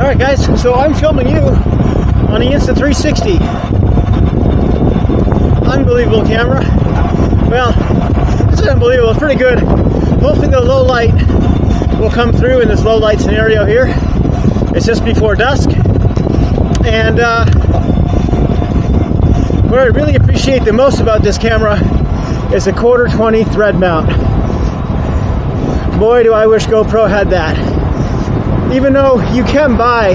Alright guys, so I'm filming you on the Insta360. Unbelievable camera. Well, this is unbelievable, it's pretty good. Hopefully the low light will come through in this low light scenario here. It's just before dusk. And what I really appreciate the most about this camera is a 1/4-20 thread mount. Boy, do I wish GoPro had that. Even though you can buy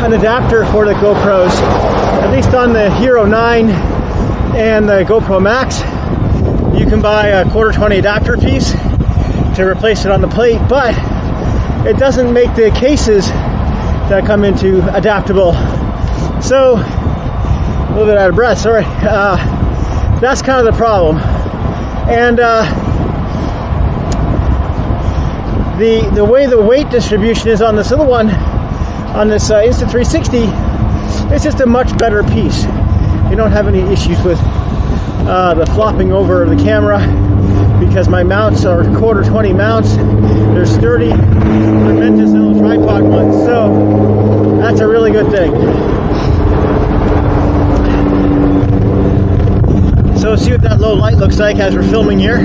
an adapter for the GoPros, at least on the Hero 9 and the GoPro Max, you can buy a 1/4-20 adapter piece to replace it on the plate, but it doesn't make the cases that come into adaptable. So, a little bit out of breath, sorry. That's kind of the problem. And the way the weight distribution is on this little one, on this Insta360, it's just a much better piece. You don't have any issues with the flopping over the camera because my mounts are 1/4-20 mounts. They're sturdy. They're meant as little tripod ones, so that's a really good thing. So see what that low light looks like as we're filming here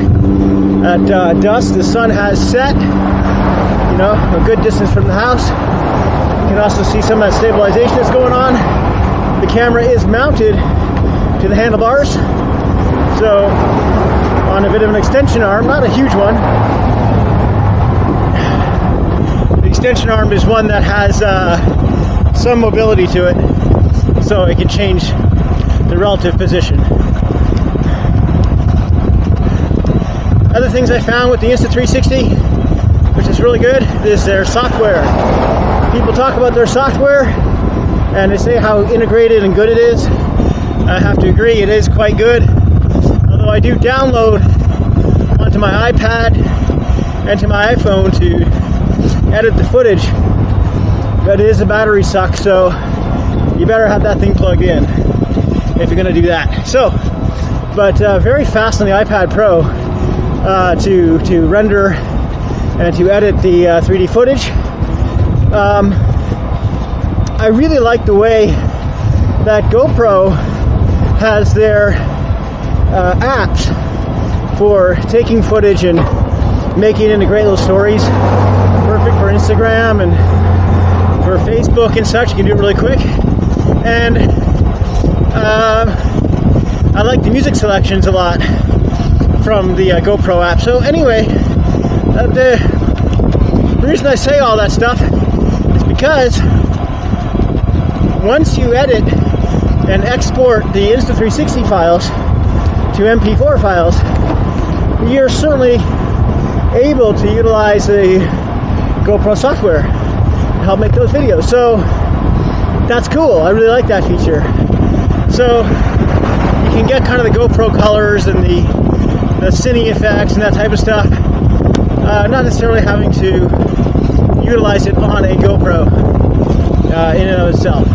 at dusk. The sun has set, you know, a good distance from the house. You can also see some of that stabilization that's going on. The camera is mounted to the handlebars, so on a bit of an extension arm, not a huge one. The extension arm is one that has some mobility to it, so it can change the relative position. Other things I found with the Insta360, which is really good, is their software. People talk about their software and they say how integrated and good it is. I have to agree, it is quite good. Although I do download onto my iPad and to my iPhone to edit the footage, but it is a battery suck, so you better have that thing plugged in if you're going to do that. So, but very fast on the iPad Pro to render and to edit the 3D footage. I really like the way that GoPro has their apps for taking footage and making it into great little stories. Perfect for Instagram and for Facebook and such. You can do it really quick. And I like the music selections a lot from the GoPro app. So anyway, the reason I say all that stuff is because once you edit and export the Insta360 files to MP4 files, you're certainly able to utilize the GoPro software to help make those videos. So that's cool. I really like that feature. So you can get kind of the GoPro colors and the cine effects and that type of stuff, not necessarily having to utilize it on a GoPro in and of itself.